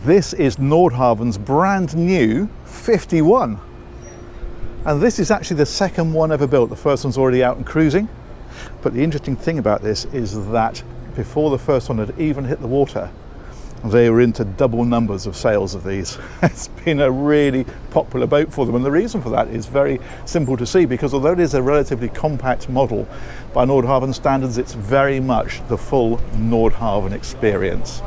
This is Nordhavn's brand new 51. And this is actually the second one ever built. The first one's already out and cruising. But the interesting thing about this is that before the first one had even hit the water, they were into double numbers of sales of these. It's been a really popular boat for them, and the reason for that is very simple to see, because although it is a relatively compact model, by Nordhavn standards, it's very much the full Nordhavn experience.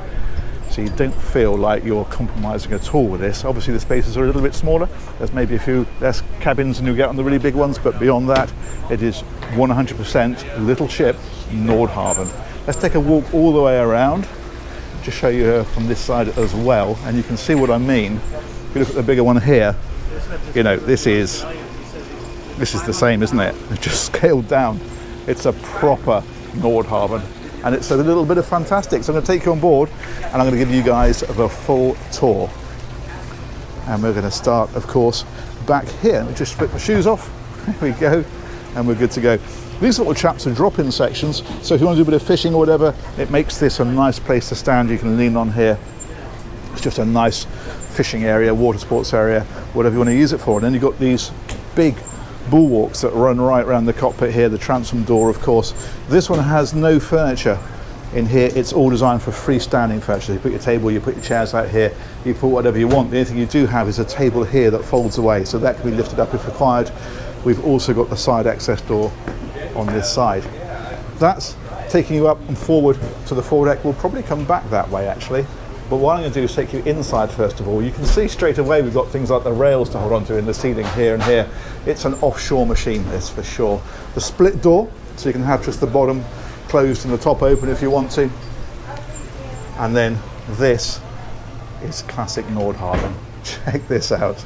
So you don't feel like you're compromising at all with this. Obviously the spaces are a little bit smaller. There's maybe a few less cabins than you get on the really big ones, but beyond that, it is 100% little ship Nordhavn. Let's take a walk all the way around. Just show you her from this side as well, and you can see what I mean. If you look at the bigger one here, you know, this is the same, isn't it? It's just scaled down. It's a proper Nordhavn, and it's a little bit of fantastic. So I'm going to take you on board, and I'm going to give you guys the full tour. And we're going to start, of course, back here. Let me just strip my shoes off. There we go, and we're good to go. These little chaps are drop-in sections, so if you want to do a bit of fishing or whatever, it makes this a nice place to stand. You can lean on here. It's just a nice fishing area, water sports area, whatever you want to use it for. And then you've got these big bulwarks that run right around the cockpit here, the transom door, of course. This one has no furniture in here. It's all designed for freestanding furniture. You put your table, you put your chairs out here, you put whatever you want. The only thing you do have is a table here that folds away, so that can be lifted up if required. We've also got the side access door on this side. That's taking you up and forward to the foredeck. We'll probably come back that way actually, but what I'm going to do is take you inside first of all. You can see straight away we've got things like the rails to hold on to in the ceiling here and here. It's an offshore machine, this for sure. The split door, so you can have just the bottom closed and the top open if you want to. And then this is classic Nordhavn. Check this out.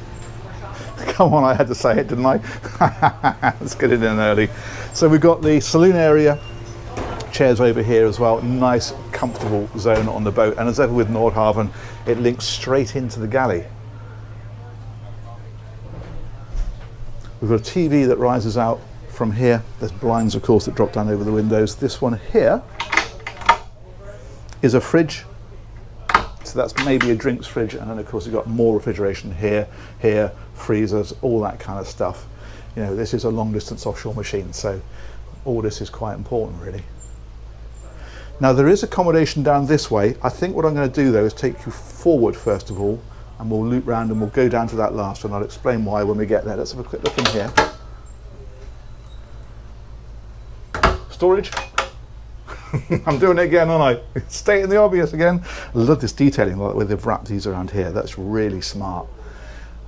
Come on, I had to say it, didn't I? Let's get it in early. So we've got the saloon area, chairs over here as well. Nice, comfortable zone on the boat. And as ever with Nordhavn, it links straight into the galley. We've got a TV that rises out from here. There's blinds, of course, that drop down over the windows. This one here is a fridge. So that's maybe a drinks fridge, and then of course you've got more refrigeration here, freezers, all that kind of stuff. You know, this is a long distance offshore machine, so all this is quite important really. Now there is accommodation down this way. I think what I'm going to do though is take you forward first of all, and we'll loop round and we'll go down to that last one. I'll explain why when we get there. Let's have a quick look in here. Storage. I'm doing it again, aren't I? Stating the obvious again. I love this detailing, like the way they've wrapped these around here. That's really smart.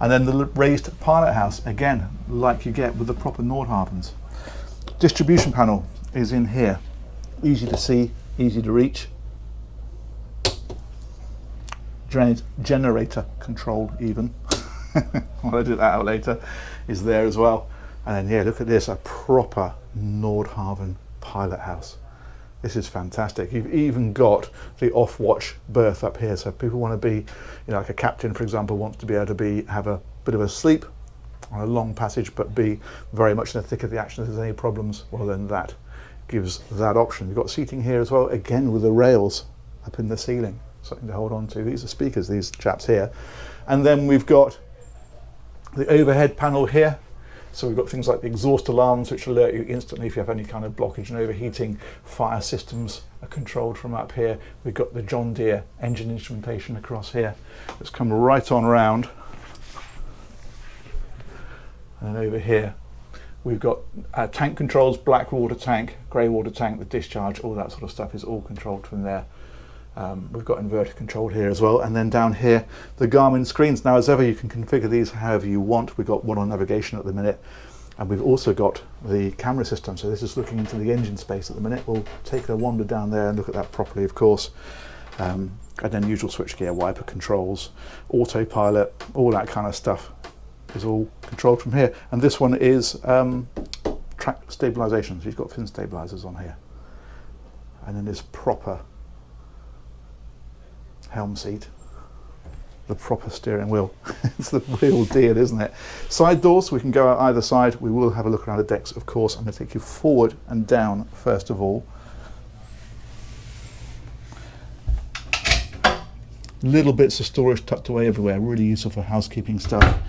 And then the raised pilot house, again, like you get with the proper Nordhavns. Distribution panel is in here. Easy to see, easy to reach. Generator control even. I'll do that out later. Is there as well. And then yeah, look at this, a proper Nordhavn pilot house. This is fantastic. You've even got the off-watch berth up here, so if people want to be, you know, like a captain, for example, wants to be able to have a bit of a sleep on a long passage, but be very much in the thick of the action if there's any problems, well then that gives that option. You've got seating here as well, again with the rails up in the ceiling, something to hold on to. These are speakers, these chaps here. And then we've got the overhead panel here. So we've got things like the exhaust alarms, which alert you instantly if you have any kind of blockage and overheating. Fire systems are controlled from up here. We've got the John Deere engine instrumentation across here. Let's come right on round. And then over here, we've got tank controls, black water tank, grey water tank, the discharge, all that sort of stuff is all controlled from there. We've got inverter control here as well, and then down here the Garmin screens. Now as ever you can configure these however you want. We've got one on navigation at the minute, and we've also got the camera system, so this is looking into the engine space at the minute. We'll take a wander down there and look at that properly, of course. And then usual switchgear, wiper controls, autopilot, all that kind of stuff is all controlled from here. And this one is track stabilization, so you've got fin stabilizers on here, and then this proper helm seat, the proper steering wheel. It's the real deal, isn't it? Side doors, we can go out either side. We will have a look around the decks, of course. I'm going to take you forward and down first of all. Little bits of storage tucked away everywhere, really useful for housekeeping stuff,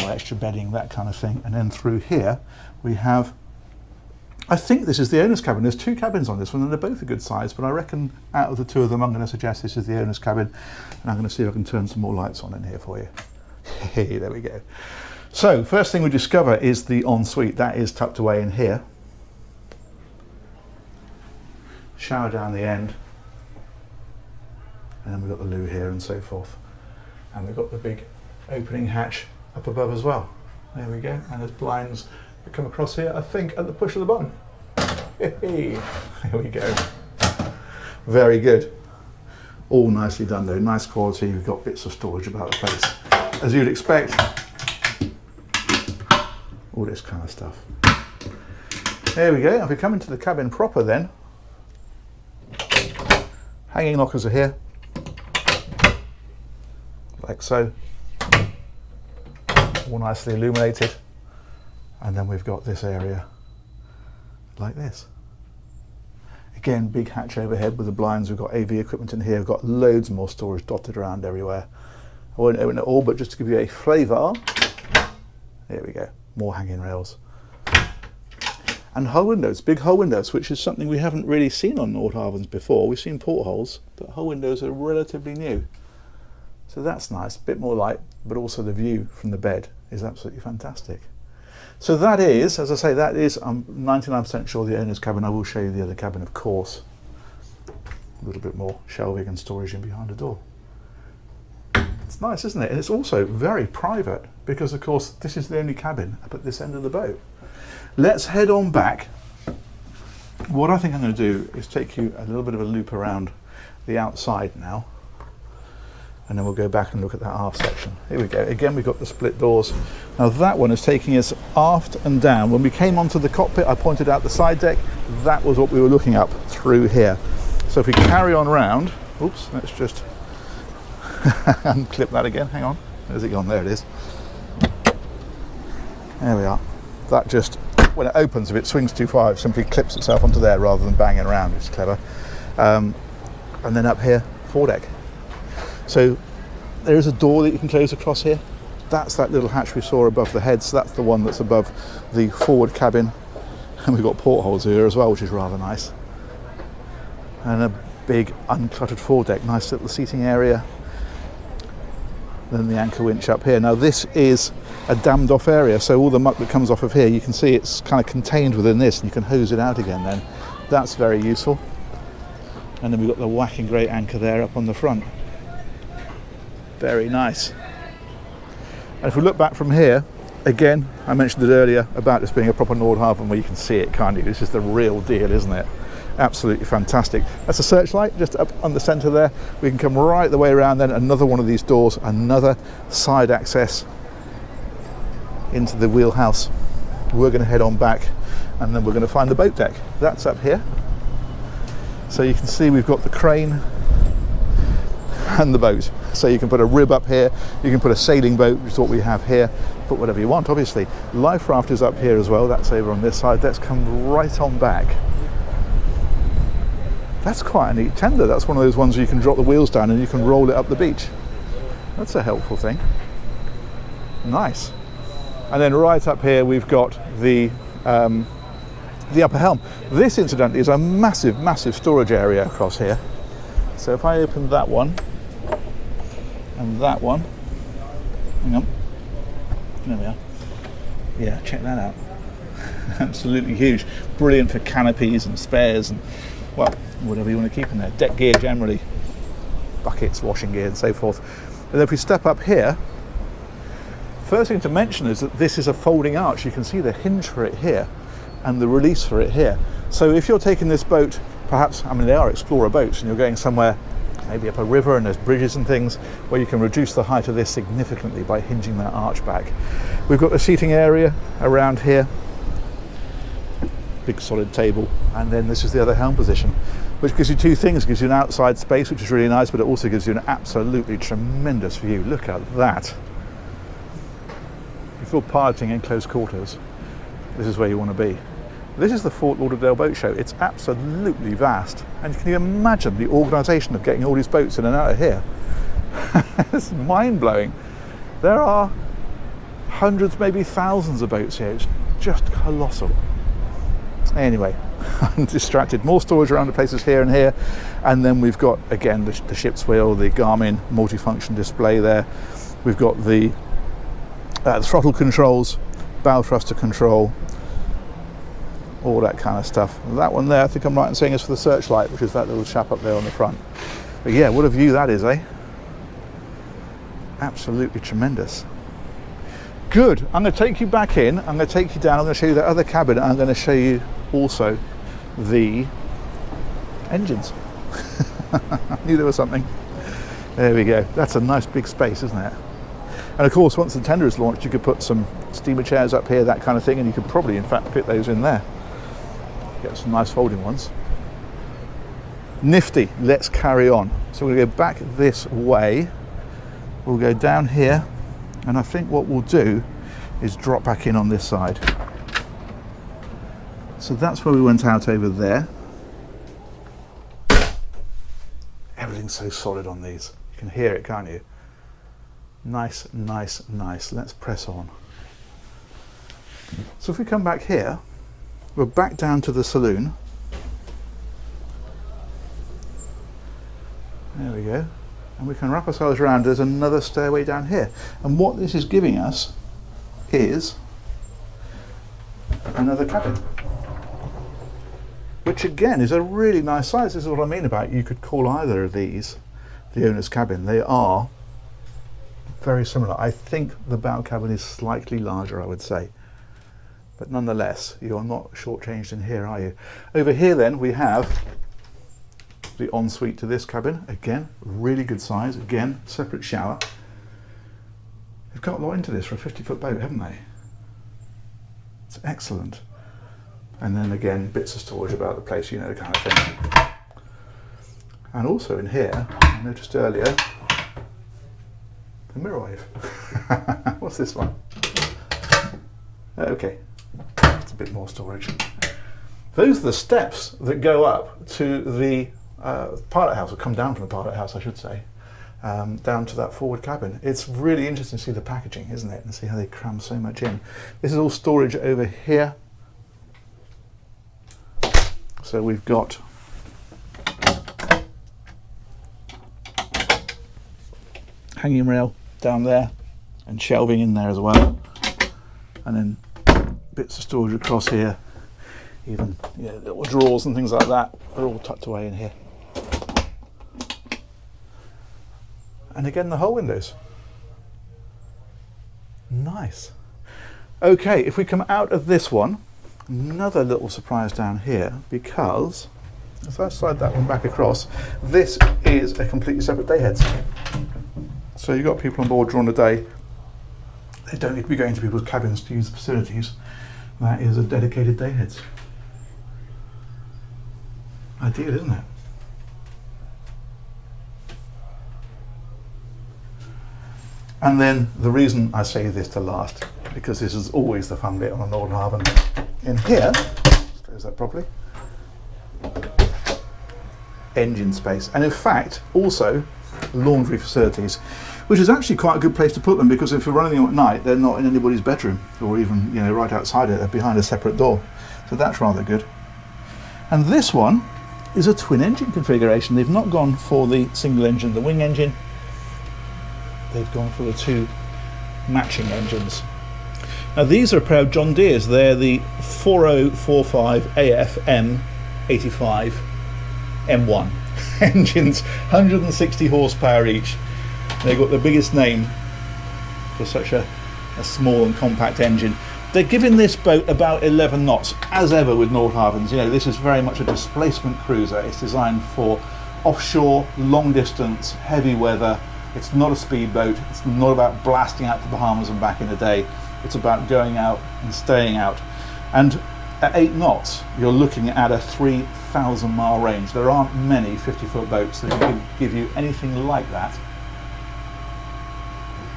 or extra bedding, that kind of thing. And then through here we have, I think this is the owner's cabin. There's 2 cabins on this one, and they're both a good size, but I reckon out of the 2 of them, I'm going to suggest this is the owner's cabin, and I'm going to see if I can turn some more lights on in here for you. Hey, there we go. So, first thing we discover is the ensuite. That is tucked away in here. Shower down the end, and then we've got the loo here and so forth. And we've got the big opening hatch up above as well. There we go, and there's blinds that come across here, I think, at the push of the button. Hey, here we go. Very good. All nicely done though, nice quality. We've got bits of storage about the place, as you'd expect. All this kind of stuff. There we go. If we come into the cabin proper then, hanging lockers are here, like so, all nicely illuminated. And then we've got this area like this. Again, big hatch overhead with the blinds. We've got AV equipment in here. We've got loads more storage dotted around everywhere. I won't open it all, but just to give you a flavour, there we go, more hanging rails. And hull windows, big hull windows, which is something we haven't really seen on Nordhavns before. We've seen portholes, but hull windows are relatively new. So that's nice, a bit more light, but also the view from the bed is absolutely fantastic. So that is, as I say, that is, I'm 99% sure, the owner's cabin. I will show you the other cabin, of course. A little bit more shelving and storage in behind the door. It's nice, isn't it? And it's also very private, because of course this is the only cabin up at this end of the boat. Let's head on back. What I think I'm going to do is take you a little bit of a loop around the outside now, and then we'll go back and look at that aft section. Here we go. Again, we've got the split doors. Now that one is taking us aft and down. When we came onto the cockpit, I pointed out the side deck. That was what we were looking up through here. So if we carry on round, oops, let's just unclip that again. Hang on. Where's it gone? There it is. There we are. That just, when it opens, if it swings too far, it simply clips itself onto there rather than banging around. It's clever. And then up here, foredeck. So there is a door that you can close across here. That's that little hatch we saw above the head. So that's the one that's above the forward cabin. And we've got portholes here as well, which is rather nice. And a big uncluttered foredeck, nice little seating area. Then the anchor winch up here. Now this is a dammed off area, so all the muck that comes off of here, you can see it's kind of contained within this, and you can hose it out again then. That's very useful. And then we've got the whacking great anchor there up on the front. Very nice. And if we look back from here, again, I mentioned it earlier about this being a proper Nordhavn where you can see it, can't you? This is the real deal, isn't it? Absolutely fantastic. That's a searchlight just up on the centre there. We can come right the way around then, another one of these doors, another side access into the wheelhouse. We're going to head on back and then we're going to find the boat deck. That's up here. So you can see we've got the crane and the boat. So you can put a rib up here, you can put a sailing boat, which is what we have here, put whatever you want obviously. Life raft is up here as well, that's over on this side. Let's come right on back. That's quite a neat tender. That's one of those ones where you can drop the wheels down and you can roll it up the beach. That's a helpful thing. Nice. And then right up here we've got the upper helm. This incidentally is a massive, massive storage area across here. So if I open that one and that one, hang on, there we are. Yeah, check that out. Absolutely huge. Brilliant for canopies and spares and, well, whatever you want to keep in there. Deck gear generally, buckets, washing gear and so forth. And then if we step up here, first thing to mention is that this is a folding arch. You can see the hinge for it here and the release for it here. So if you're taking this boat, perhaps, I mean they are explorer boats, and you're going somewhere maybe up a river and there's bridges and things where you can reduce the height of this significantly by hinging that arch back. We've got the seating area around here, big solid table, and then this is the other helm position, which gives you two things. It gives you an outside space, which is really nice, but it also gives you an absolutely tremendous view. Look at that. If you're piloting in close quarters, this is where you want to be. This is the Fort Lauderdale Boat Show. It's absolutely vast, and can you imagine the organisation of getting all these boats in and out of here? It's mind-blowing. There are hundreds, maybe thousands of boats here. It's just colossal. Anyway, I'm distracted. More storage around the places here and here. And then we've got, again, the ship's wheel, the Garmin multifunction display there. We've got the throttle controls, bow thruster control, all that kind of stuff. That one there, I think I'm right in saying, is for the searchlight, which is that little chap up there on the front. But yeah, what a view that is, eh? Absolutely tremendous. Good. I'm going to take you back in. I'm going to take you down. I'm going to show you the other cabin. I'm going to show you also the engines. I knew there was something. There we go. That's a nice big space, isn't it? And of course, once the tender is launched, you could put some steamer chairs up here, that kind of thing, and you could probably, in fact, fit those in there. Get some nice folding ones. Nifty. Let's carry on. So we're going to go back this way. We'll go down here, and I think what we'll do is drop back in on this side. So that's where we went out over there. Everything's so solid on these. You can hear it, can't you? Nice, nice, nice. Let's press on. So if we come back here, we're back down to the saloon. There we go. And we can wrap ourselves around. There's another stairway down here. And what this is giving us is another cabin, which again is a really nice size. This is what I mean about you could call either of these the owner's cabin. They are very similar. I think the bow cabin is slightly larger, I would say. But nonetheless, you're not shortchanged in here, are you? Over here then we have the ensuite to this cabin. Again, really good size. Again, separate shower. They've got a lot into this for a 50-foot boat, haven't they? It's excellent. And then again, bits of storage about the place, you know, the kind of thing. And also in here, I noticed earlier, the mirror wave. What's this one? Okay, it's a bit more storage. Those are the steps that go up to the pilot house, or come down from the pilot house, I should say, down to that forward cabin. It's really interesting to see the packaging, isn't it? And see how they cram so much in. This is all storage over here. So we've got hanging rail down there and shelving in there as well, and then bits of storage across here, even little drawers and things like that are all tucked away in here. And again, the whole windows. Nice. Okay, if we come out of this one, another little surprise down here, because if I slide that one back across, this is a completely separate day heads. So you've got people on board during the day. They don't need to be going to people's cabins to use the facilities. That is a dedicated day heads. Ideal, isn't it? And then the reason I say this to last, because this is always the fun bit on a Nordhavn. In here, let's close that properly, engine space. And in fact, also laundry facilities, which is actually quite a good place to put them, because if you're running them at night, they're not in anybody's bedroom, or even right outside it, they're behind a separate door. So that's rather good. And this one is a twin engine configuration. They've not gone for the single engine, the wing engine. They've gone for the two matching engines. Now these are a pair of John Deere's. They're the 4045 AF M85 M1 engines, 160 horsepower each. They've got the biggest name for such a small and compact engine. They're giving this boat about 11 knots, as ever with Nordhavns. This is very much a displacement cruiser. It's designed for offshore, long distance, heavy weather. It's not a speedboat. It's not about blasting out to the Bahamas and back in the day. It's about going out and staying out. And at 8 knots, you're looking at a 3,000 mile range. There aren't many 50-foot boats that can give you anything like that.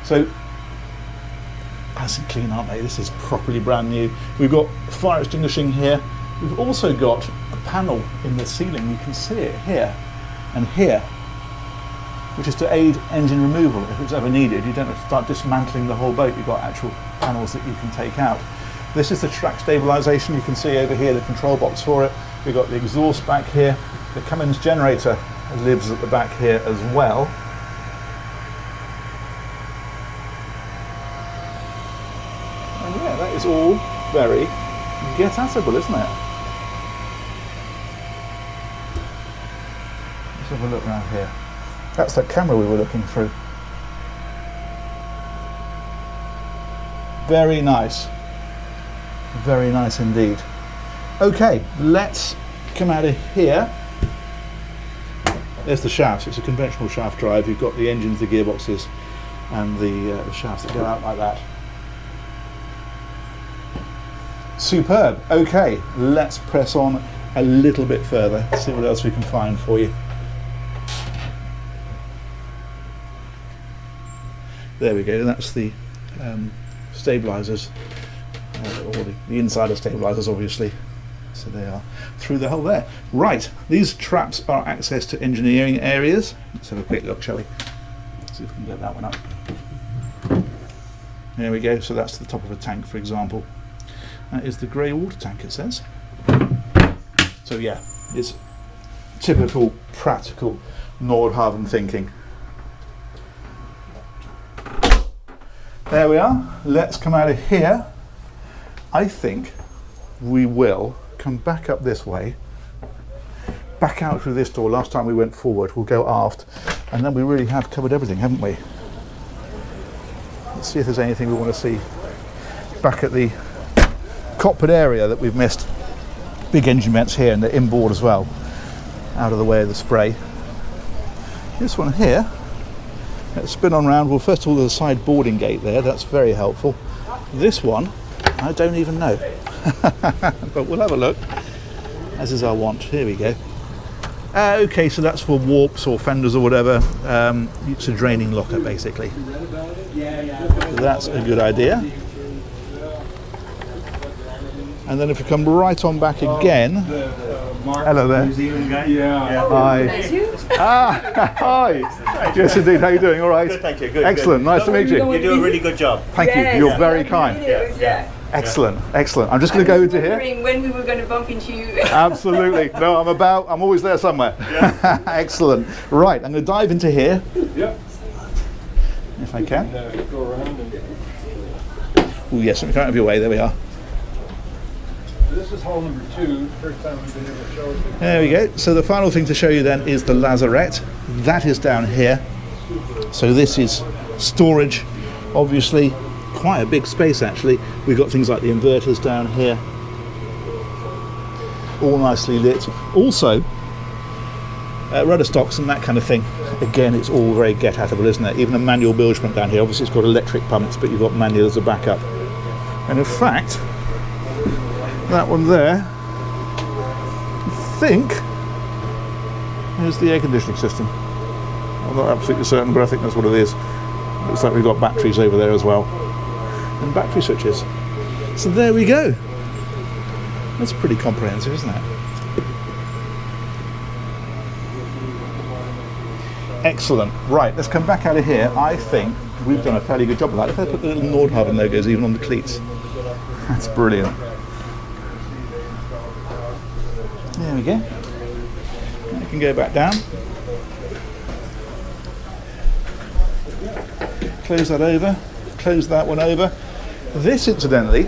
So, nice and clean, aren't they? This is properly brand new. We've got fire extinguishing here. We've also got a panel in the ceiling. You can see it here and here. which is to aid engine removal if it's ever needed. You don't have to start dismantling the whole boat. You've got actual panels that you can take out. This is the track stabilisation. You can see over here the control box for it. We've got the exhaust back here. The Cummins generator lives at the back here as well. And yeah, that is all very get-atable, isn't it? Let's have a look around here. That's that camera we were looking through. Very nice. Very nice indeed. Okay, let's come out of here. There's the shafts. It's a conventional shaft drive. You've got the engines, the gearboxes, and the shafts that go out like that. Superb. Okay, let's press on a little bit further, see what else we can find for you. There we go, that's the stabilisers, or the inside of stabilisers obviously. So they are through the hole there. Right, these traps are access to engineering areas. Let's have a quick look, shall we? See if we can get that one up. There we go, so that's the top of a tank, for example. That is the grey water tank, it says. So yeah, it's typical, practical Nordhavn thinking. There we are. Let's come out of here. I think we will come back up this way, back out through this door. Last time we went forward, we'll go aft, and then we really have covered everything, haven't we? Let's see if there's anything we want to see back at the cockpit area that we've missed. Big engine vents here and the inboard as well, out of the way of the spray. This one here, let's spin on round. Well, first of all, there's a side boarding gate there. That's very helpful. This one, I don't even know. But we'll have a look, as is our wont. Here we go. Okay, so that's for warps or fenders or whatever. It's a draining locker, basically. So that's a good idea. And then if you come right on back again. Hello there. Yeah. Hi. Hi. Yes, indeed. How are you doing? All right. Good, thank you. Good. Excellent. Good. Nice to meet you. You do a really good job. Thank you. You're very kind. Yeah. Excellent. Excellent. I'm just going to go into here. When we were going to bump into you. Absolutely. No, I'm always there somewhere. Yeah. Excellent. Right. I'm going to dive into here. Yep. If I can. Go around and Oh yes, let me come out of your way. There we are. this is hole number 2, first time we've been able to show it. There we go. So the final thing to show you then is the Lazarette. That is down here. So this is storage, obviously quite a big space actually. We've got things like the inverters down here, all nicely lit. Also rudder stocks and that kind of thing. Again, it's all very get-atable, isn't it? Even a manual bilgement down here. Obviously it's got electric pumps, but you've got manual as a backup. And in fact, that one there, I think, is the air conditioning system. I'm not absolutely certain, but I think that's what it is. Looks like we've got batteries over there as well, and battery switches. So there we go. That's pretty comprehensive, isn't it? Excellent. Right, let's come back out of here. I think we've done a fairly good job of that. If I put the little Nordhavn logos even on the cleats. That's brilliant. There we go. I can go back down. Close that over. Close that one over. This, incidentally,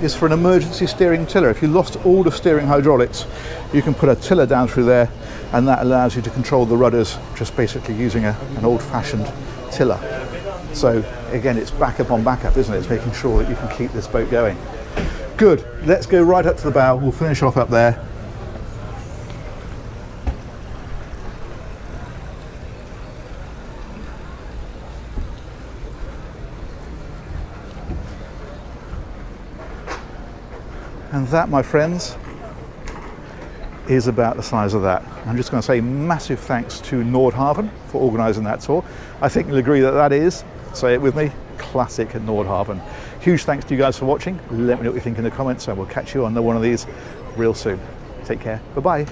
is for an emergency steering tiller. If you lost all the steering hydraulics, you can put a tiller down through there, and that allows you to control the rudders just basically using an old-fashioned tiller. So again, it's backup on backup, isn't it? It's making sure that you can keep this boat going. Good. Let's go right up to the bow. We'll finish off up there. And that, my friends, is about the size of that. I'm just going to say massive thanks to Nordhavn for organising that tour. I think you'll agree that that is, say it with me, classic Nordhavn. Huge thanks to you guys for watching. Let me know what you think in the comments, and we'll catch you on one of these real soon. Take care. Bye-bye.